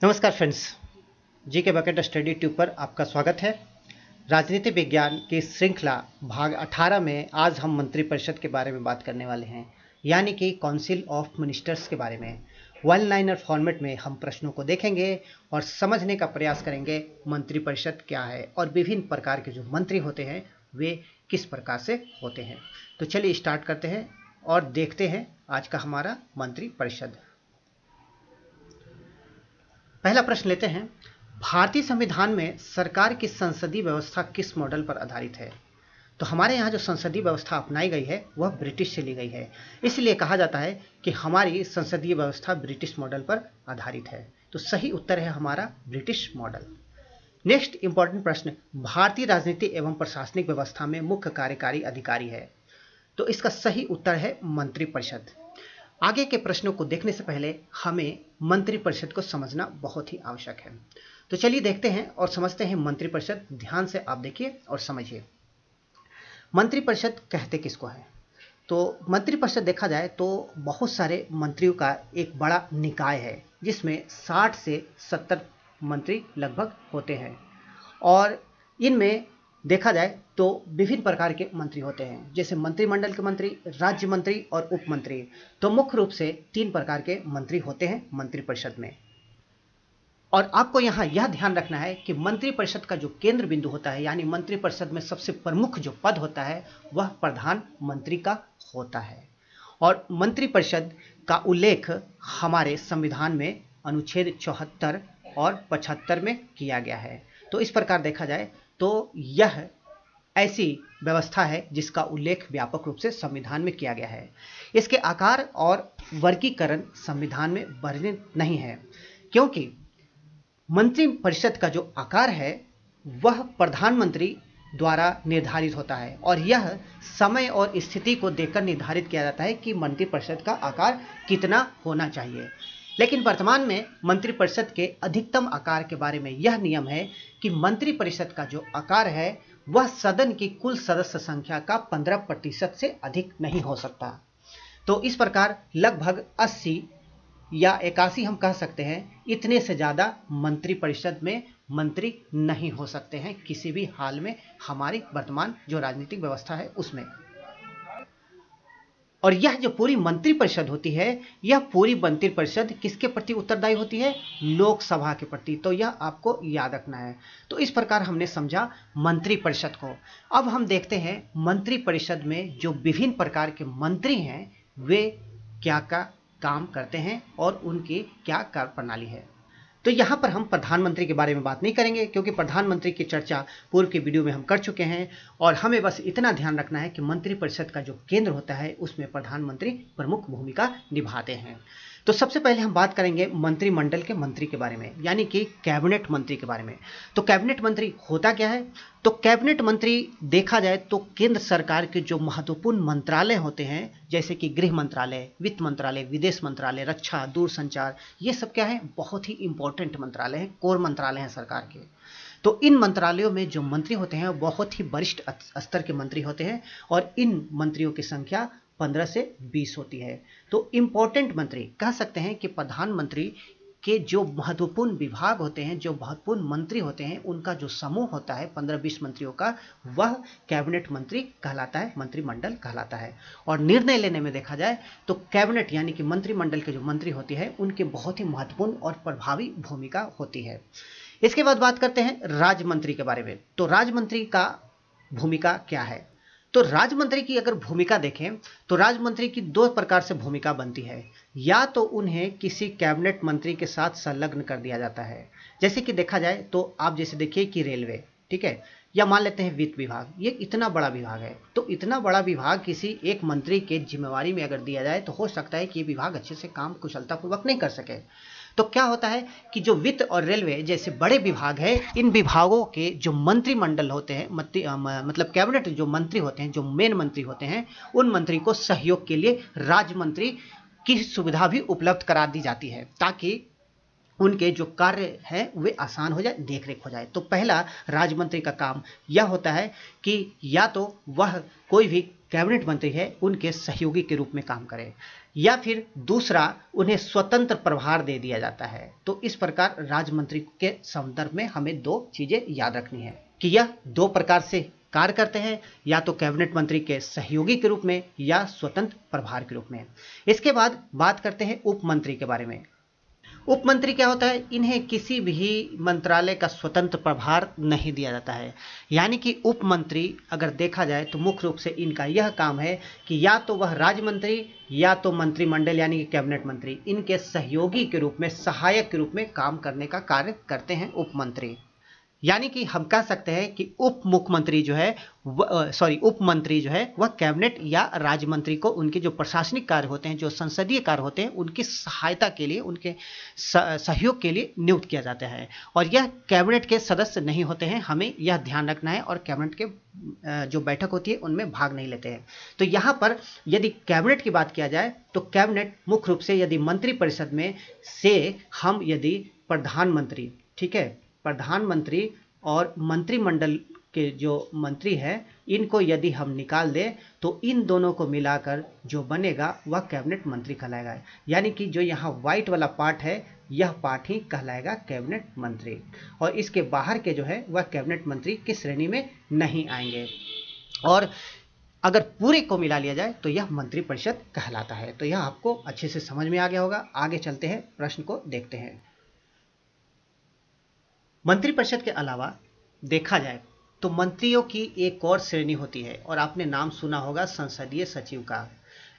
नमस्कार फ्रेंड्स, जी के bucket study tube पर आपका स्वागत है। राजनीति विज्ञान की श्रृंखला भाग 18 में आज हम मंत्रिपरिषद के बारे में बात करने वाले हैं, यानी कि काउंसिल ऑफ मिनिस्टर्स के बारे में। वन लाइनर फॉर्मेट में हम प्रश्नों को देखेंगे और समझने का प्रयास करेंगे मंत्रिपरिषद क्या है और विभिन्न प्रकार के जो मंत्री होते हैं वे किस प्रकार से होते हैं। तो चलिए स्टार्ट करते हैं और देखते हैं आज का हमारा मंत्रिपरिषद। पहला प्रश्न लेते हैं, भारतीय संविधान में सरकार की संसदीय व्यवस्था किस मॉडल पर आधारित है? तो हमारे यहाँ जो संसदीय व्यवस्था अपनाई गई है वह ब्रिटिश से ली गई है, इसलिए कहा जाता है कि हमारी संसदीय व्यवस्था ब्रिटिश मॉडल पर आधारित है। तो सही उत्तर है हमारा ब्रिटिश मॉडल। नेक्स्ट इंपॉर्टेंट प्रश्न, भारतीय राजनीति एवं प्रशासनिक व्यवस्था में मुख्य कार्यकारी अधिकारी है? तो इसका सही उत्तर है मंत्रिपरिषद। आगे के प्रश्नों को देखने से पहले हमें मंत्रिपरिषद को समझना बहुत ही आवश्यक है। तो चलिए देखते हैं और समझते हैं मंत्रिपरिषद। ध्यान से आप देखिए और समझिए। मंत्रिपरिषद कहते किसको है? तो मंत्रिपरिषद देखा जाए तो बहुत सारे मंत्रियों का एक बड़ा निकाय है, जिसमें 60 से 70 मंत्री लगभग होते हैं और इनमें देखा जाए तो विभिन्न प्रकार के मंत्री होते हैं, जैसे मंत्रिमंडल के मंत्री, राज्य मंत्री और उप मंत्री। तो मुख्य रूप से 3 प्रकार के मंत्री होते हैं मंत्रिपरिषद में। और आपको यहाँ यह ध्यान रखना है कि मंत्रिपरिषद का जो केंद्र बिंदु होता है, यानी मंत्रिपरिषद में सबसे प्रमुख जो पद होता है वह प्रधानमंत्री का होता है। और मंत्रिपरिषद का उल्लेख हमारे संविधान में अनुच्छेद 74 और 75 में किया गया है। तो इस प्रकार देखा जाए तो यह ऐसी व्यवस्था है जिसका उल्लेख व्यापक रूप से संविधान में किया गया है। इसके आकार और वर्गीकरण संविधान में वर्णित नहीं है, क्योंकि मंत्रिपरिषद का जो आकार है वह प्रधानमंत्री द्वारा निर्धारित होता है और यह समय और स्थिति को देखकर निर्धारित किया जाता है कि मंत्रिपरिषद का आकार कितना होना चाहिए। लेकिन वर्तमान में मंत्रिपरिषद के अधिकतम आकार के बारे में यह नियम है कि मंत्रिपरिषद का जो आकार है वह सदन की कुल सदस्य संख्या का 15% से अधिक नहीं हो सकता। तो इस प्रकार लगभग 80 या 81 हम कह सकते हैं, इतने से ज़्यादा मंत्रिपरिषद में मंत्री नहीं हो सकते हैं किसी भी हाल में हमारी वर्तमान जो राजनीतिक व्यवस्था है उसमें। और यह जो पूरी मंत्रिपरिषद होती है, यह पूरी मंत्रिपरिषद किसके प्रति उत्तरदायी होती है? लोकसभा के प्रति। तो यह आपको याद रखना है। तो इस प्रकार हमने समझा मंत्रिपरिषद को। अब हम देखते हैं मंत्रिपरिषद में जो विभिन्न प्रकार के मंत्री हैं वे क्या क्या काम करते हैं और उनकी क्या कार्यप्रणाली है। तो यहाँ पर हम प्रधानमंत्री के बारे में बात नहीं करेंगे, क्योंकि प्रधानमंत्री की चर्चा पूर्व के वीडियो में हम कर चुके हैं। और हमें बस इतना ध्यान रखना है कि मंत्रिपरिषद का जो केंद्र होता है उसमें प्रधानमंत्री प्रमुख भूमिका निभाते हैं। तो सबसे पहले हम बात करेंगे मंत्रिमंडल के मंत्री के बारे में, यानी कि कैबिनेट मंत्री के बारे में। तो कैबिनेट मंत्री होता क्या है? तो कैबिनेट मंत्री देखा जाए तो केंद्र सरकार के जो महत्वपूर्ण मंत्रालय होते हैं, जैसे कि गृह मंत्रालय, वित्त मंत्रालय, विदेश मंत्रालय, रक्षा, दूरसंचार, ये सब क्या है? बहुत ही इंपॉर्टेंट मंत्रालय हैं, कोर मंत्रालय हैं सरकार के। तो इन मंत्रालयों में जो मंत्री होते हैं बहुत ही वरिष्ठ स्तर के मंत्री होते हैं और इन मंत्रियों की संख्या 15 से 20 होती है। तो इंपॉर्टेंट मंत्री कह सकते हैं कि प्रधानमंत्री के जो महत्वपूर्ण विभाग होते हैं, जो महत्वपूर्ण मंत्री होते हैं, उनका जो समूह होता है 15-20 मंत्रियों का, वह कैबिनेट मंत्री कहलाता है, मंत्रिमंडल कहलाता है। और निर्णय लेने में देखा जाए तो कैबिनेट यानी कि मंत्रिमंडल के जो मंत्री होते हैं उनके बहुत ही महत्वपूर्ण और प्रभावी भूमिका होती है। इसके बाद बात करते हैं राज्य मंत्री के बारे में। तो राज्य मंत्री का भूमिका क्या है? तो राज्य मंत्री की अगर भूमिका देखें तो राज्य मंत्री की 2 प्रकार से भूमिका बनती है। या तो उन्हें किसी कैबिनेट मंत्री के साथ संलग्न कर दिया जाता है, जैसे कि देखा जाए तो आप जैसे देखिए कि रेलवे, ठीक है, या मान लेते हैं वित्त विभाग, ये इतना बड़ा विभाग है। तो इतना बड़ा विभाग किसी एक मंत्री के जिम्मेवारी में अगर दिया जाए तो हो सकता है कि ये विभाग अच्छे से काम कुशलतापूर्वक नहीं कर सके। तो क्या होता है कि जो वित्त और रेलवे जैसे बड़े विभाग है, इन विभागों के जो मंत्रिमंडल होते हैं, मतलब कैबिनेट जो मंत्री होते हैं, जो मेन मंत्री होते हैं, उन मंत्री को सहयोग के लिए राज्य मंत्री की सुविधा भी उपलब्ध करा दी जाती है, ताकि उनके जो कार्य है वे आसान हो जाए, देखरेख हो जाए। तो पहला राज्य मंत्री का काम यह होता है कि या तो वह कोई भी कैबिनेट मंत्री है उनके सहयोगी के रूप में काम करें, या फिर दूसरा उन्हें स्वतंत्र प्रभार दे दिया जाता है। तो इस प्रकार राज्य मंत्री के संदर्भ में हमें दो चीजें याद रखनी है कि यह दो प्रकार से कार्य करते हैं, या तो कैबिनेट मंत्री के सहयोगी के रूप में या स्वतंत्र प्रभार के रूप में। इसके बाद बात करते हैं उप मंत्री के बारे में। उप मंत्री क्या होता है? इन्हें किसी भी मंत्रालय का स्वतंत्र प्रभार नहीं दिया जाता है। यानी कि उप मंत्री अगर देखा जाए तो मुख्य रूप से इनका यह काम है कि या तो वह राज्य मंत्री या तो मंत्रिमंडल यानी कि कैबिनेट मंत्री, इनके सहयोगी के रूप में, सहायक के रूप में काम करने का कार्य करते हैं उप मंत्री। यानी कि हम कह सकते हैं कि उप मुख्यमंत्री जो है उप मंत्री जो है वह कैबिनेट या राज्य मंत्री को उनके जो प्रशासनिक कार्य होते हैं, जो संसदीय कार्य होते हैं, उनकी सहायता के लिए, उनके सहयोग के लिए नियुक्त किया जाता है। और यह कैबिनेट के सदस्य नहीं होते हैं, हमें यह ध्यान रखना है, और कैबिनेट के जो बैठक होती है उनमें भाग नहीं लेते हैं। तो यहाँ पर यदि कैबिनेट की बात किया जाए तो कैबिनेट मुख्य रूप से यदि मंत्रिपरिषद में से हम यदि प्रधानमंत्री, ठीक है, प्रधानमंत्री और मंत्रिमंडल के जो मंत्री हैं इनको यदि हम निकाल दें तो इन दोनों को मिलाकर जो बनेगा वह कैबिनेट मंत्री कहलाएगा। यानी कि जो यहाँ व्हाइट वाला पार्ट है यह पार्ट ही कहलाएगा कैबिनेट मंत्री, और इसके बाहर के जो है वह कैबिनेट मंत्री की श्रेणी में नहीं आएंगे। और अगर पूरे को मिला लिया जाए तो यह मंत्रिपरिषद कहलाता है। तो यह आपको अच्छे से समझ में आ गया होगा। आगे चलते हैं, प्रश्न को देखते हैं। मंत्रिपरिषद के अलावा देखा जाए तो मंत्रियों की एक और श्रेणी होती है, और आपने नाम सुना होगा संसदीय सचिव का।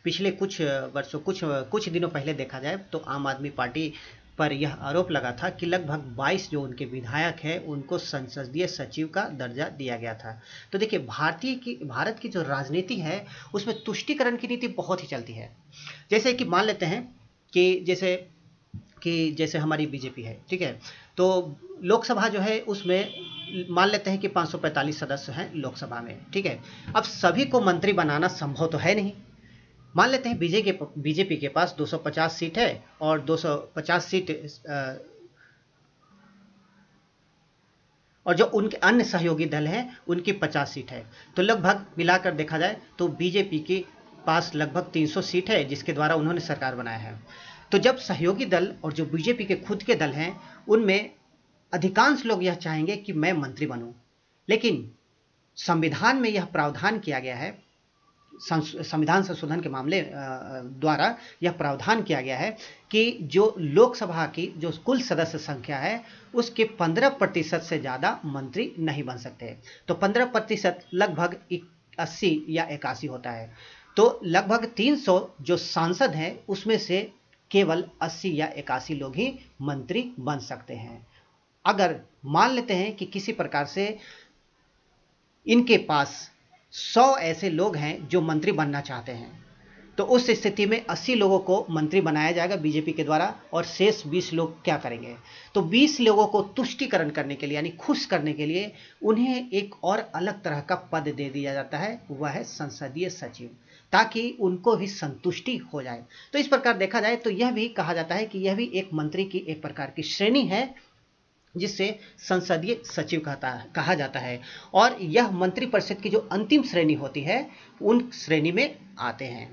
पिछले कुछ वर्षों, कुछ दिनों पहले देखा जाए तो आम आदमी पार्टी पर यह आरोप लगा था कि लगभग 22 जो उनके विधायक हैं उनको संसदीय सचिव का दर्जा दिया गया था। तो देखिए, भारत की जो राजनीति है उसमें तुष्टीकरण की नीति बहुत ही चलती है। जैसे कि मान लेते हैं कि जैसे हमारी बीजेपी है, ठीक है, तो लोकसभा जो है उसमें मान लेते हैं कि 545 सदस्य हैं लोकसभा में, ठीक है। अब सभी को मंत्री बनाना संभव तो है नहीं। मान लेते हैं बीजेपी के पास 250 सीट है और 250 सीट और जो उनके अन्य सहयोगी दल हैं उनकी 50 सीट है। तो लगभग मिलाकर देखा जाए तो बीजेपी के पास लगभग 300 सीट है जिसके द्वारा उन्होंने सरकार बनाया है। तो जब सहयोगी दल और जो बीजेपी के खुद के दल हैं उनमें अधिकांश लोग यह चाहेंगे कि मैं मंत्री बनूं, लेकिन संविधान में यह प्रावधान किया गया है, संविधान संशोधन के मामले द्वारा यह प्रावधान किया गया है कि जो लोकसभा की जो कुल सदस्य संख्या है उसके 15% से ज़्यादा मंत्री नहीं बन सकते। तो 15% लगभग 80 या 81 होता है। तो लगभग 300 जो सांसद हैं उसमें से केवल 80 या 81 लोग ही मंत्री बन सकते हैं। अगर मान लेते हैं कि किसी प्रकार से इनके पास 100 ऐसे लोग हैं जो मंत्री बनना चाहते हैं, तो उस स्थिति में 80 लोगों को मंत्री बनाया जाएगा बीजेपी के द्वारा, और शेष 20 लोग क्या करेंगे? तो 20 लोगों को तुष्टीकरण करने के लिए यानी खुश करने के लिए उन्हें एक और अलग तरह का पद दे दिया जाता है, वह है संसदीय सचिव, ताकि उनको भी संतुष्टि हो जाए। तो इस प्रकार देखा जाए तो यह भी कहा जाता है कि यह भी एक मंत्री की एक प्रकार की श्रेणी है जिससे संसदीय सचिव कहा जाता है, और यह मंत्रिपरिषद की जो अंतिम श्रेणी होती है उन श्रेणी में आते हैं।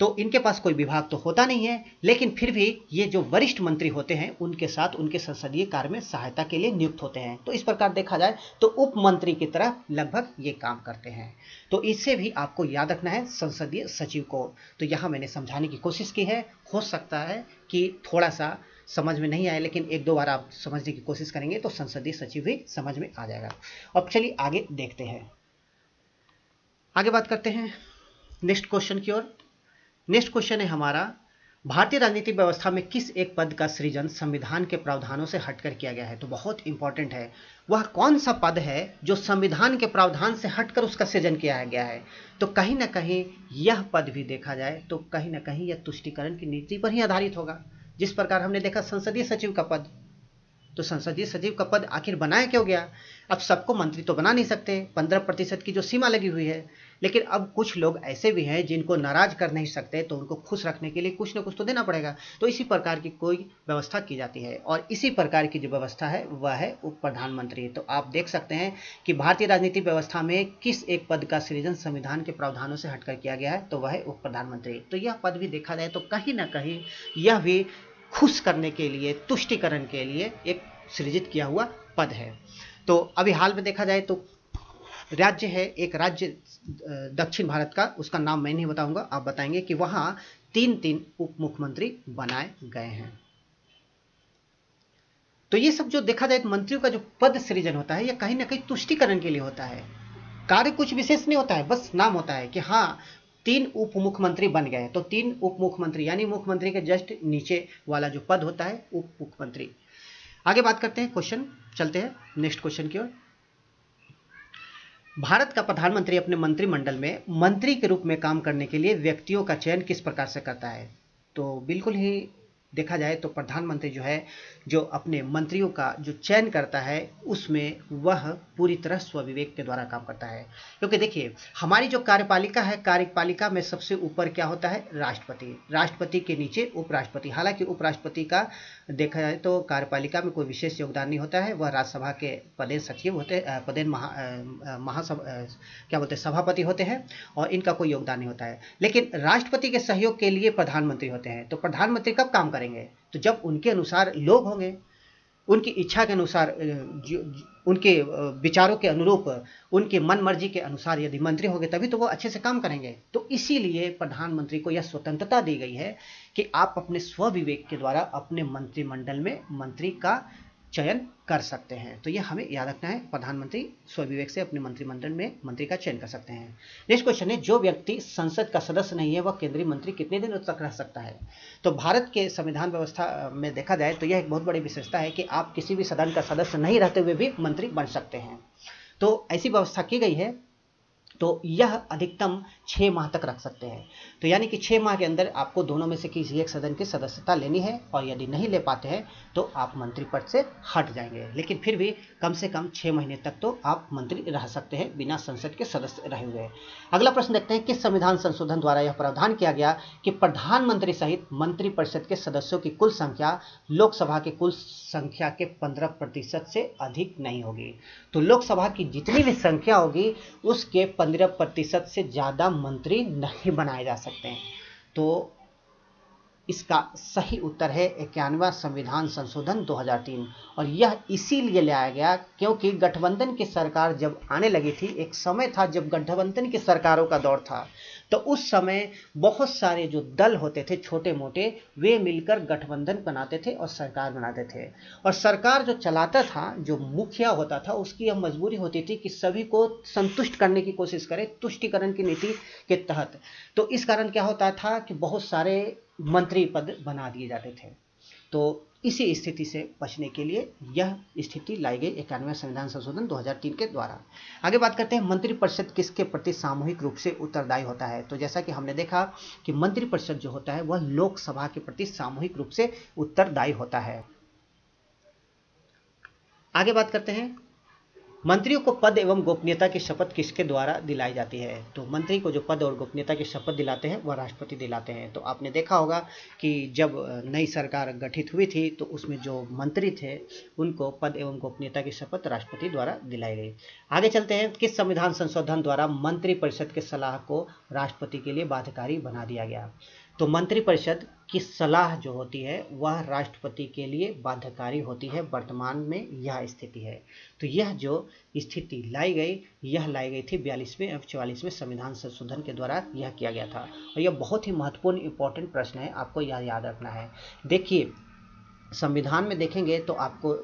तो इनके पास कोई विभाग तो होता नहीं है, लेकिन फिर भी ये जो वरिष्ठ मंत्री होते हैं उनके साथ उनके संसदीय कार्य में सहायता के लिए नियुक्त होते हैं। तो इस प्रकार देखा जाए तो उप मंत्री की तरह लगभग ये काम करते हैं। तो इससे भी आपको याद रखना है संसदीय सचिव को। तो यहाँ मैंने समझाने की कोशिश की है, हो सकता है कि थोड़ा सा समझ में नहीं आए, लेकिन एक दो बार आप समझने की कोशिश करेंगे तो संसदीय सचिव भी समझ में आ जाएगा। अब चलिए आगे देखते हैं, आगे बात करते हैं नेक्स्ट क्वेश्चन की ओर। नेक्स्ट क्वेश्चन है हमारा, भारतीय राजनीतिक व्यवस्था में किस एक पद का सृजन संविधान के प्रावधानों से हटकर किया गया है? तो बहुत इंपॉर्टेंट है, वह कौन सा पद है जो संविधान के प्रावधान से हटकर उसका सृजन किया गया है? तो कहीं ना कहीं यह पद भी देखा जाए तो कहीं ना कहीं यह तुष्टीकरण की नीति पर ही आधारित होगा। जिस प्रकार हमने देखा संसदीय सचिव का पद, तो संसदीय सचिव का पद आखिर बनाया क्यों गया? अब सबको मंत्री तो बना नहीं सकते, 15% की जो सीमा लगी हुई है, लेकिन अब कुछ लोग ऐसे भी हैं जिनको नाराज कर नहीं सकते, तो उनको खुश रखने के लिए कुछ ना कुछ तो देना पड़ेगा। तो इसी प्रकार की कोई व्यवस्था की जाती है, और इसी प्रकार की जो व्यवस्था है वह है उप प्रधानमंत्री। तो आप देख सकते हैं कि भारतीय राजनीतिक व्यवस्था में किस एक पद का सृजन संविधान के प्रावधानों से हटकर किया गया है, तो वह है उप प्रधानमंत्री। तो यह पद भी देखा जाए तो कहीं ना कहीं यह भी खुश करने के लिए, तुष्टिकरण के लिए एक सृजित किया हुआ पद है। तो अभी हाल में देखा जाए तो राज्य है, एक राज्य दक्षिण भारत का, उसका नाम मैं नहीं बताऊंगा, आप बताएंगे कि वहां 3-3 उप मुख्यमंत्री बनाए गए हैं। तो ये सब जो देखा जाए तो मंत्रियों का जो पद सृजन होता है यह कहीं ना कहीं तुष्टिकरण के लिए होता है। कार्य कुछ विशेष नहीं होता है, बस नाम होता है कि हाँ 3 उप मुख्यमंत्री बन गए। तो 3 उप मुख्यमंत्री यानी मुख्यमंत्री के जस्ट नीचे वाला जो पद होता है उप मुख्यमंत्री। आगे बात करते हैं, क्वेश्चन चलते हैं नेक्स्ट क्वेश्चन की ओर। भारत का प्रधानमंत्री अपने मंत्रिमंडल में मंत्री के रूप में काम करने के लिए व्यक्तियों का चयन किस प्रकार से करता है? तो बिल्कुल ही देखा जाए तो प्रधानमंत्री जो है, जो अपने मंत्रियों का जो चयन करता है उसमें वह पूरी तरह स्वविवेक के द्वारा काम करता है। क्योंकि देखिए हमारी जो कार्यपालिका है, कार्यपालिका में सबसे ऊपर क्या होता है? राष्ट्रपति। राष्ट्रपति के नीचे उपराष्ट्रपति। हालांकि उपराष्ट्रपति का देखा जाए तो कार्यपालिका में कोई विशेष योगदान नहीं होता है, वह राज्यसभा के पदेन सचिव होते, पदेन महासभा क्या बोलते हैं, सभापति होते हैं, और इनका कोई योगदान नहीं होता है। लेकिन राष्ट्रपति के सहयोग के लिए प्रधानमंत्री होते हैं। तो प्रधानमंत्री कब काम करेंगे? तो जब उनके अनुसार लोग होंगे, उनकी इच्छा के अनुसार, उनके विचारों के अनुरूप, उनके मन मर्जी के अनुसार यदि मंत्री होंगे तभी तो वो अच्छे से काम करेंगे। तो इसीलिए प्रधानमंत्री को यह स्वतंत्रता दी गई है कि आप अपने स्वविवेक के द्वारा अपने मंत्रिमंडल में मंत्री का चयन कर सकते हैं। तो यह हमें याद रखना है, प्रधानमंत्री स्वविवेक से अपने मंत्रिमंडल में मंत्री का चयन कर सकते हैं। नेक्स्ट क्वेश्चन है, जो व्यक्ति संसद का सदस्य नहीं है वह केंद्रीय मंत्री कितने दिन तक रह सकता है? तो भारत के संविधान व्यवस्था में देखा जाए तो यह एक बहुत बड़ी विशेषता है कि आप किसी भी सदन का सदस्य नहीं रहते हुए भी मंत्री बन सकते हैं। तो ऐसी व्यवस्था की गई है। तो यह अधिकतम 6 माह तक रख सकते हैं। तो यानी कि 6 माह के अंदर आपको दोनों में से किसी एक सदन की सदस्यता लेनी है, और यदि नहीं ले पाते हैं तो आप मंत्री पद से हट जाएंगे। लेकिन फिर भी कम से कम 6 महीने तक तो आप मंत्री रह सकते हैं बिना संसद के सदस्य रहे हुए। अगला प्रश्न देखते हैं, किस संविधान संशोधन द्वारा यह प्रावधान किया गया कि प्रधानमंत्री सहित मंत्रिपरिषद के सदस्यों की कुल संख्या लोकसभा के कुल संख्या के 15% से अधिक नहीं होगी? तो लोकसभा की जितनी भी संख्या होगी उसके 15% से ज्यादा मंत्री नहीं बनाए जा सकते हैं। तो इसका सही उत्तर है 91वां संविधान संशोधन 2003। और यह इसीलिए लाया गया क्योंकि गठबंधन की सरकार जब आने लगी थी, एक समय था जब गठबंधन की सरकारों का दौर था, तो उस समय बहुत सारे जो दल होते थे छोटे मोटे, वे मिलकर गठबंधन बनाते थे और सरकार बनाते थे। और सरकार जो चलाता था, जो मुखिया होता था, उसकी यह मजबूरी होती थी कि सभी को संतुष्ट करने की कोशिश करे तुष्टिकरण की नीति के तहत। तो इस कारण क्या होता था कि बहुत सारे मंत्री पद बना दिए जाते थे। तो इसी स्थिति से बचने के लिए यह स्थिति लाई गई 91वें संविधान संशोधन 2003 के द्वारा। आगे बात करते हैं, मंत्रिपरिषद किसके प्रति सामूहिक रूप से उत्तरदायी होता है? तो जैसा कि हमने देखा कि मंत्रिपरिषद जो होता है वह लोकसभा के प्रति सामूहिक रूप से उत्तरदायी होता है। आगे बात करते हैं, मंत्रियों को पद एवं गोपनीयता की शपथ किसके द्वारा दिलाई जाती है? तो मंत्री को जो पद और गोपनीयता की शपथ दिलाते हैं वह राष्ट्रपति दिलाते हैं। तो आपने देखा होगा कि जब नई सरकार गठित हुई थी तो उसमें जो मंत्री थे उनको पद एवं गोपनीयता की शपथ राष्ट्रपति द्वारा दिलाई गई। आगे चलते हैं, किस संविधान संशोधन द्वारा मंत्रिपरिषद के सलाह को राष्ट्रपति के लिए बाध्यकारी बना दिया गया? तो मंत्रिपरिषद की सलाह जो होती है वह राष्ट्रपति के लिए बाध्यकारी होती है। वर्तमान में यह स्थिति है। तो यह जो स्थिति लाई गई, यह लाई गई थी 42वें एवं 44वें संविधान संशोधन के द्वारा यह किया गया था। और यह बहुत ही महत्वपूर्ण इंपॉर्टेंट प्रश्न है, आपको यह याद रखना है। देखिए संविधान में देखेंगे तो आपको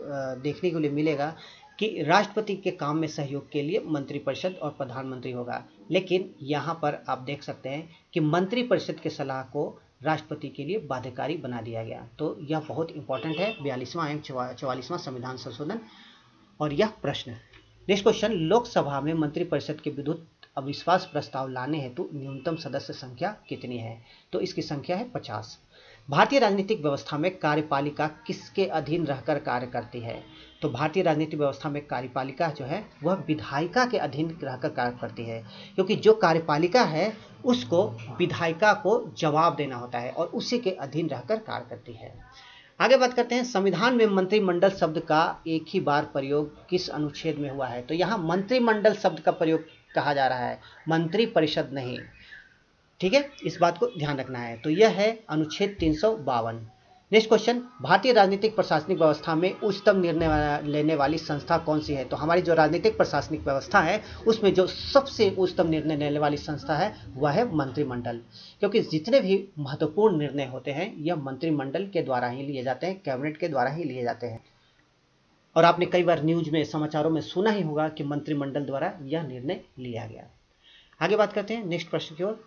देखने के लिए मिलेगा कि राष्ट्रपति के काम में सहयोग के लिए मंत्रिपरिषद और प्रधानमंत्री होगा। लेकिन यहाँ पर आप देख सकते हैं कि मंत्रिपरिषद के सलाह को राष्ट्रपति के लिए बाध्यकारी बना दिया गया। तो यह बहुत इंपॉर्टेंट है 42वां एवं 44वां संविधान संशोधन। और यह प्रश्न, नेक्स्ट क्वेश्चन, लोकसभा में मंत्रिपरिषद के विरुद्ध अविश्वास प्रस्ताव लाने हेतु न्यूनतम सदस्य संख्या कितनी है? तो इसकी संख्या है 50। भारतीय राजनीतिक व्यवस्था में कार्यपालिका किसके अधीन रहकर कार्य करती है? तो भारतीय राजनीतिक व्यवस्था में कार्यपालिका जो है वह विधायिका के अधीन रहकर कार्य करती है, क्योंकि जो कार्यपालिका है उसको विधायिका को जवाब देना होता है और उसी के अधीन रहकर कार्य करती है। आगे बात करते हैं, संविधान में मंत्रिमंडल शब्द का एक ही बार प्रयोग किस अनुच्छेद में हुआ है? तो यहाँ मंत्रिमंडल शब्द का प्रयोग कहा जा रहा है, मंत्री परिषद नहीं। ठीक है, इस बात को ध्यान रखना है। तो यह है अनुच्छेद 352। नेक्स्ट क्वेश्चन, भारतीय राजनीतिक प्रशासनिक व्यवस्था में उच्चतम निर्णय लेने वाली संस्था कौन सी है? तो हमारी जो राजनीतिक प्रशासनिक व्यवस्था है उसमें जो सबसे उच्चतम निर्णय लेने वाली संस्था है वह है मंत्रिमंडल, क्योंकि जितने भी महत्वपूर्ण निर्णय होते हैं यह मंत्रिमंडल के द्वारा ही लिए जाते हैं, कैबिनेट के द्वारा ही लिए जाते हैं। और आपने कई बार न्यूज में, समाचारों में सुना ही होगा कि मंत्रिमंडल द्वारा यह निर्णय लिया गया। आगे बात करते हैं नेक्स्ट प्रश्न की ओर।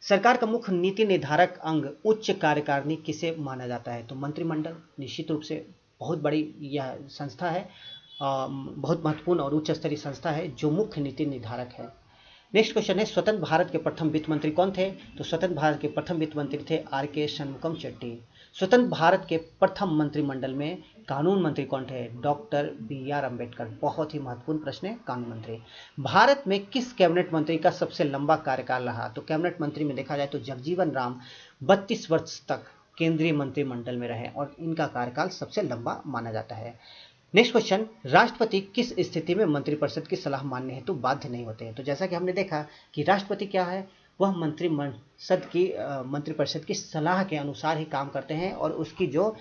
सरकार का मुख्य नीति निर्धारक अंग उच्च कार्यकारिणी किसे माना जाता है? तो मंत्रिमंडल निश्चित रूप से बहुत बड़ी यह संस्था है, बहुत महत्वपूर्ण और उच्च स्तरीय संस्था है जो मुख्य नीति निर्धारक है। नेक्स्ट क्वेश्चन है, स्वतंत्र भारत के प्रथम वित्त मंत्री कौन थे? तो स्वतंत्र भारत के प्रथम वित्त मंत्री थे आर.के. शनमुगम चेट्टी। स्वतंत्र भारत के प्रथम मंत्रिमंडल में कानून मंत्री कौन थे? Doctor B R. अम्बेडकर। बहुत ही महत्वपूर्ण प्रश्न है कानून मंत्री। भारत में किस कैबिनेट मंत्री का सबसे लंबा कार्यकाल रहा? तो कैबिनेट मंत्री में देखा जाए तो जगजीवन राम 32 वर्ष तक केंद्रीय मंत्रिमंडल में रहे और इनका कार्यकाल सबसे लंबा माना जाता है। नेक्स्ट क्वेश्चन, राष्ट्रपति किस स्थिति में मंत्रिपरिषद की सलाह मानने हेतु बाध्य नहीं होते हैं? तो जैसा कि हमने देखा कि राष्ट्रपति क्या है, वह मंत्रिपरिषद की सलाह के अनुसार ही काम करते हैं और उसकी जो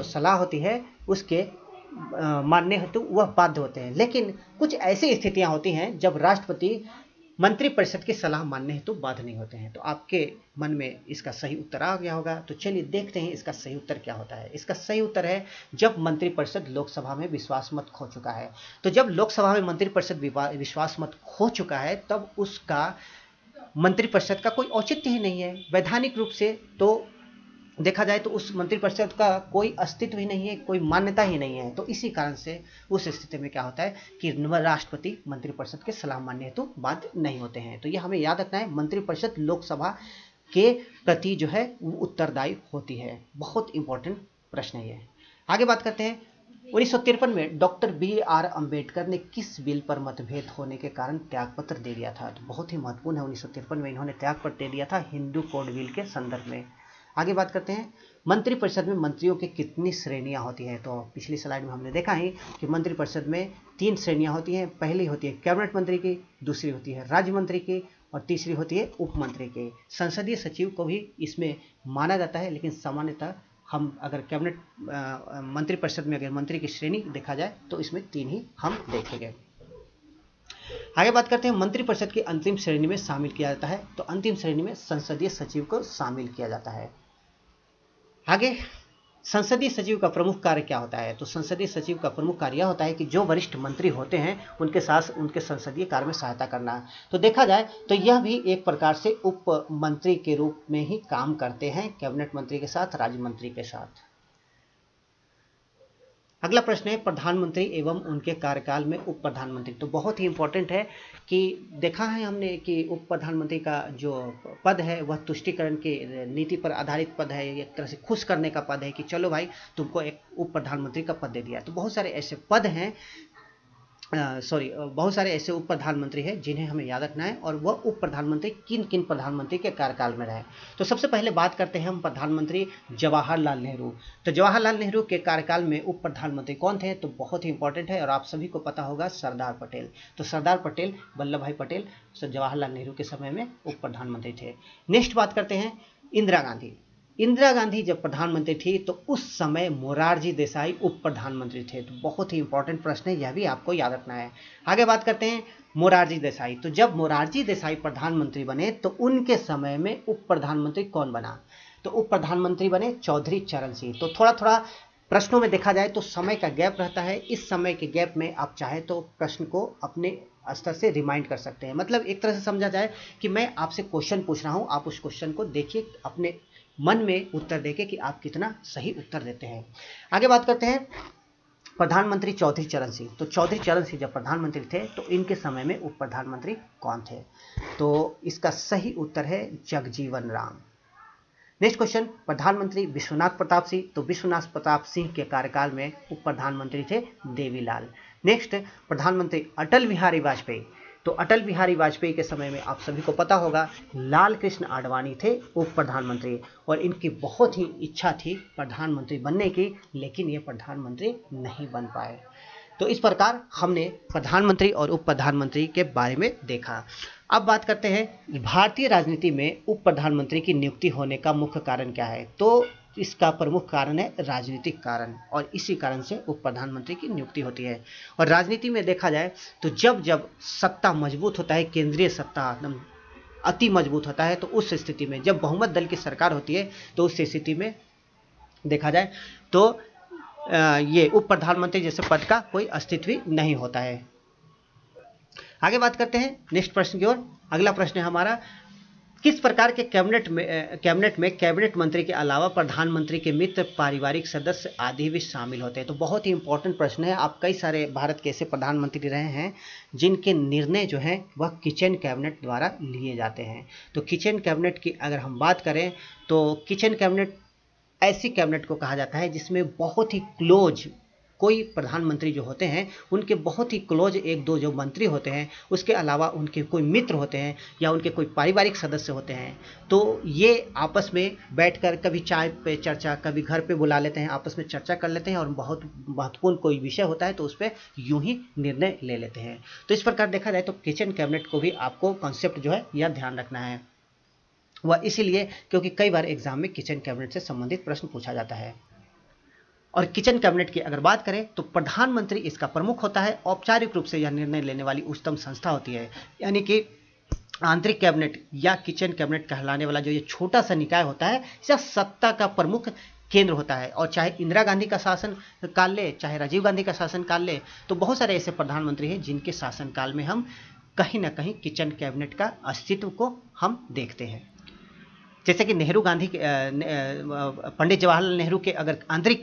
सलाह होती है उसके मानने हेतु वह बाध्य होते हैं। लेकिन कुछ ऐसी स्थितियां होती हैं जब राष्ट्रपति मंत्रिपरिषद की सलाह मानने हेतु बाध्य नहीं होते हैं। तो आपके मन में इसका सही उत्तर आ गया होगा, तो चलिए देखते हैं इसका सही उत्तर क्या होता है। इसका सही उत्तर है जब मंत्रिपरिषद लोकसभा में विश्वास मत खो चुका है। तो जब लोकसभा में मंत्रिपरिषद विश्वास मत खो चुका है तब उसका मंत्रिपरिषद का कोई औचित्य ही नहीं है। वैधानिक रूप से तो देखा जाए तो उस मंत्रिपरिषद का कोई अस्तित्व ही नहीं है, कोई मान्यता ही नहीं है। तो इसी कारण से उस स्थिति में क्या होता है कि राष्ट्रपति मंत्रिपरिषद के सलाह मानने हेतु बाध्य नहीं होते हैं। तो यह हमें याद रखना है, मंत्रिपरिषद लोकसभा के प्रति जो है उत्तरदायी होती है। बहुत इंपॉर्टेंट प्रश्न है ये। आगे बात करते हैं, 1953 में डॉक्टर बी.आर. अम्बेडकर ने किस बिल पर मतभेद होने के कारण त्यागपत्र दे दिया था? तो बहुत ही महत्वपूर्ण है, 1953 में इन्होंने त्यागपत्र दे दिया था हिंदू कोड बिल के संदर्भ में। आगे बात करते हैं, मंत्रिपरिषद में मंत्रियों की कितनी श्रेणियां होती हैं? तो पिछली स्लाइड में हमने देखा है कि मंत्रिपरिषद में 3 श्रेणियां होती हैं। पहली होती है कैबिनेट मंत्री की, दूसरी होती है राज्य मंत्री की और तीसरी होती है उप मंत्री की। संसदीय सचिव को भी इसमें माना जाता है, लेकिन सामान्यतः हम अगर कैबिनेट मंत्रिपरिषद में अगर मंत्री की श्रेणी देखा जाए तो इसमें 3 ही हम देखेंगे। आगे बात करते हैं, मंत्रिपरिषद की अंतिम श्रेणी में शामिल किया जाता है। तो अंतिम श्रेणी में संसदीय सचिव को शामिल किया जाता है। आगे, संसदीय सचिव का प्रमुख कार्य क्या होता है? तो संसदीय सचिव का प्रमुख कार्य यह होता है कि जो वरिष्ठ मंत्री होते हैं उनके साथ उनके संसदीय कार्य में सहायता करना। तो देखा जाए तो यह भी एक प्रकार से उप मंत्री के रूप में ही काम करते हैं, कैबिनेट मंत्री के साथ, राज्य मंत्री के साथ। अगला प्रश्न है, प्रधानमंत्री एवं उनके कार्यकाल में उप प्रधानमंत्री। तो बहुत ही इंपॉर्टेंट है कि देखा है हमने कि उप प्रधानमंत्री का जो पद है वह तुष्टीकरण की नीति पर आधारित पद है, एक तरह से खुश करने का पद है कि चलो भाई तुमको एक उप प्रधानमंत्री का पद दे दिया। तो बहुत सारे ऐसे पद हैं, बहुत सारे ऐसे उप प्रधानमंत्री हैं जिन्हें हमें याद रखना है और वह उप प्रधानमंत्री किन किन प्रधानमंत्री के कार्यकाल में रहे। तो सबसे पहले बात करते हैं हम प्रधानमंत्री जवाहरलाल नेहरू। तो जवाहरलाल नेहरू के कार्यकाल में उप प्रधानमंत्री कौन थे? तो बहुत ही इंपॉर्टेंट है और आप सभी को पता होगा, सरदार पटेल। तो सरदार पटेल, वल्लभ भाई पटेल जवाहरलाल नेहरू के समय में उप प्रधानमंत्री थे। नेक्स्ट बात करते हैं इंदिरा गांधी। इंदिरा गांधी जब प्रधानमंत्री थी तो उस समय मोरारजी देसाई उप प्रधानमंत्री थे। तो बहुत ही इंपॉर्टेंट प्रश्न है, यह भी आपको याद रखना है। आगे बात करते हैं मोरारजी देसाई। तो जब मोरारजी देसाई प्रधानमंत्री बने तो उनके समय में उप प्रधानमंत्री कौन बना? तो उप प्रधानमंत्री बने चौधरी चरण सिंह। तो थोड़ा थोड़ा प्रश्नों में देखा जाए तो समय का गैप रहता है। इस समय के गैप में आप चाहे तो प्रश्न को अपने स्तर से रिमाइंड कर सकते हैं। मतलब एक तरह से समझा जाए कि मैं आपसे क्वेश्चन पूछ रहा हूं, आप उस क्वेश्चन को देखिए, अपने मन में उत्तर देके कि आप कितना सही उत्तर देते हैं। आगे बात करते हैं प्रधानमंत्री चौधरी चरण सिंह। तो चौधरी चरण सिंह जब प्रधानमंत्री थे तो इनके समय में उप प्रधानमंत्री कौन थे? तो इसका सही उत्तर है जगजीवन राम। नेक्स्ट क्वेश्चन, प्रधानमंत्री विश्वनाथ प्रताप सिंह, तो विश्वनाथ प्रताप सिंह के कार्यकाल में उप प्रधानमंत्री थे देवीलाल। नेक्स्ट, प्रधानमंत्री अटल बिहारी वाजपेयी, तो अटल बिहारी वाजपेयी के समय में आप सभी को पता होगा लाल कृष्ण आडवाणी थे उप प्रधानमंत्री, और इनकी बहुत ही इच्छा थी प्रधानमंत्री बनने की, लेकिन ये प्रधानमंत्री नहीं बन पाए। तो इस प्रकार हमने प्रधानमंत्री और उप प्रधानमंत्री के बारे में देखा। अब बात करते हैं भारतीय राजनीति में उप प्रधानमंत्री की नियुक्ति होने का मुख्य कारण क्या है। तो इसका प्रमुख कारण है राजनीतिक कारण, और इसी कारण से उप प्रधानमंत्री की नियुक्ति होती है। और राजनीति में देखा जाए तो जब जब सत्ता मजबूत होता है, केंद्रीय सत्ता एकदम अति मजबूत होता है, तो उस स्थिति में जब बहुमत दल की सरकार होती है, तो उस स्थिति में देखा जाए तो ये उप प्रधानमंत्री जैसे पद का कोई अस्तित्व ही नहीं होता है। आगे बात करते हैं नेक्स्ट प्रश्न की ओर। अगला प्रश्न है हमारा, किस प्रकार के कैबिनेट में कैबिनेट मंत्री के अलावा प्रधानमंत्री के मित्र, पारिवारिक सदस्य आदि भी शामिल होते हैं। तो बहुत ही इंपॉर्टेंट प्रश्न है। आप कई सारे भारत के ऐसे प्रधानमंत्री रहे हैं जिनके निर्णय जो हैं वह किचन कैबिनेट द्वारा लिए जाते हैं। तो किचन कैबिनेट की अगर हम बात करें तो किचन कैबिनेट ऐसी कैबिनेट को कहा जाता है जिसमें बहुत ही क्लोज कोई प्रधानमंत्री जो होते हैं उनके बहुत ही क्लोज एक दो जो मंत्री होते हैं, उसके अलावा उनके कोई मित्र होते हैं या उनके कोई पारिवारिक सदस्य होते हैं। तो ये आपस में बैठकर कभी चाय पे चर्चा, कभी घर पे बुला लेते हैं, आपस में चर्चा कर लेते हैं, और बहुत महत्वपूर्ण कोई विषय होता है तो उस पर यूं ही निर्णय ले लेते हैं। तो इस प्रकार देखा जाए तो किचन कैबिनेट को भी आपको कॉन्सेप्ट जो है यह ध्यान रखना है। वह इसीलिए क्योंकि कई बार एग्जाम में किचन कैबिनेट से संबंधित प्रश्न पूछा जाता है। और किचन कैबिनेट की अगर बात करें तो प्रधानमंत्री इसका प्रमुख होता है। औपचारिक रूप से यह निर्णय लेने वाली उच्चतम संस्था होती है, यानी कि आंतरिक कैबिनेट या किचन कैबिनेट कहलाने वाला जो ये छोटा सा निकाय होता है, यह सत्ता का प्रमुख केंद्र होता है। और चाहे इंदिरा गांधी का शासन काल ले, चाहे राजीव गांधी का शासन काल ले, तो बहुत सारे ऐसे प्रधानमंत्री हैं जिनके शासनकाल में हम कहीं ना कहीं किचन कैबिनेट का अस्तित्व को हम देखते हैं। जैसे कि नेहरू गांधी पंडित जवाहरलाल नेहरू के अगर आंतरिक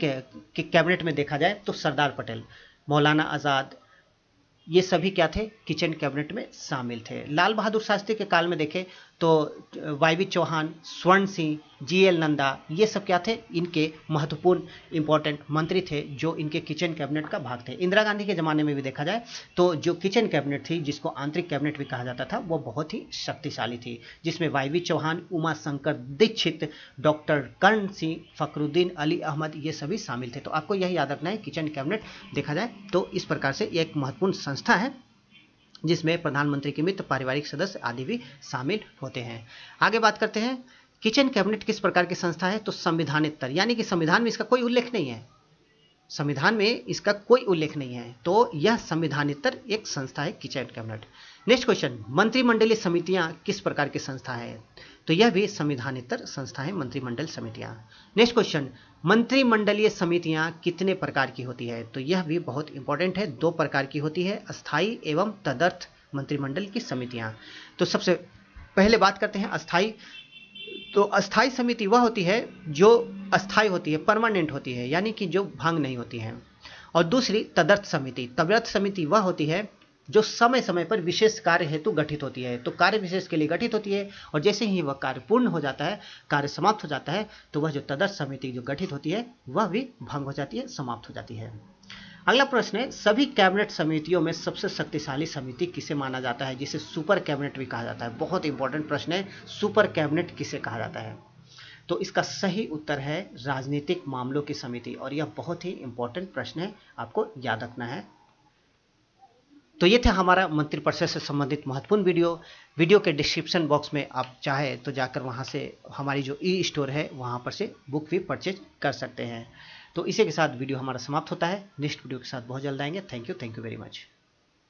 के कैबिनेट में देखा जाए तो सरदार पटेल, मौलाना आज़ाद, ये सभी क्या थे, किचन कैबिनेट में शामिल थे। लाल बहादुर शास्त्री के काल में देखें तो वाईवी चौहान, स्वर्ण सिंह, जीएल नंदा, ये सब क्या थे, इनके महत्वपूर्ण इंपॉर्टेंट मंत्री थे जो इनके किचन कैबिनेट का भाग थे। इंदिरा गांधी के ज़माने में भी देखा जाए तो जो किचन कैबिनेट थी, जिसको आंतरिक कैबिनेट भी कहा जाता था, वो बहुत ही शक्तिशाली थी, जिसमें वाईवी चौहान, उमा शंकर दीक्षित, डॉक्टर कर्ण सिंह, फखरुद्दीन अली अहमद, ये सभी शामिल थे। तो आपको यही याद रखना है, किचन कैबिनेट देखा जाए तो इस प्रकार से एक महत्वपूर्ण संस्था है जिसमें प्रधानमंत्री के मित्र, पारिवारिक सदस्य आदि भी शामिल होते हैं। आगे बात करते हैं किचन कैबिनेट किस प्रकार की संस्था है। तो संविधानेतर, यानी कि संविधान में इसका कोई उल्लेख नहीं है, संविधान में इसका कोई उल्लेख नहीं है, तो यह संविधानेतर एक संस्था है किचन कैबिनेट। नेक्स्ट क्वेश्चन, मंत्रिमंडलीय समितियां किस प्रकार की संस्था है। तो यह भी संविधानेतर संस्था है, मंत्रिमंडल समितियां। नेक्स्ट क्वेश्चन, मंत्रिमंडलीय समितियां कितने प्रकार की होती है। तो यह भी बहुत इंपॉर्टेंट है, 2 प्रकार की होती है, अस्थाई एवं तदर्थ मंत्रिमंडल की समितियां। तो सबसे पहले बात करते हैं अस्थाई। तो अस्थाई समिति वह होती है जो अस्थाई होती है, परमानेंट होती है, यानी कि जो भंग नहीं होती है। और दूसरी तदर्थ समिति, तदर्थ समिति वह होती है जो समय समय पर विशेष कार्य हेतु गठित होती है। तो कार्य विशेष के लिए गठित होती है, और जैसे ही वह कार्य पूर्ण हो जाता है, कार्य समाप्त हो जाता है, तो वह जो तदर्थ समिति जो गठित होती है वह भी भंग हो जाती है, समाप्त हो जाती है। अगला प्रश्न है, सभी कैबिनेट समितियों में सबसे शक्तिशाली समिति किसे माना जाता है, जिसे सुपर कैबिनेट भी कहा जाता है। बहुत इंपॉर्टेंट प्रश्न है, सुपर कैबिनेट किसे कहा जाता है। तो इसका सही उत्तर है राजनीतिक मामलों की समिति, और यह बहुत ही इंपॉर्टेंट प्रश्न है, आपको याद रखना है। तो ये था हमारा मंत्रिपरिषद से संबंधित महत्वपूर्ण वीडियो के डिस्क्रिप्शन बॉक्स में आप चाहे तो जाकर वहाँ से हमारी जो ई स्टोर है वहाँ पर से बुक भी परचेज कर सकते हैं। तो इसी के साथ वीडियो हमारा समाप्त होता है। नेक्स्ट वीडियो के साथ बहुत जल्द आएंगे। Thank you very much.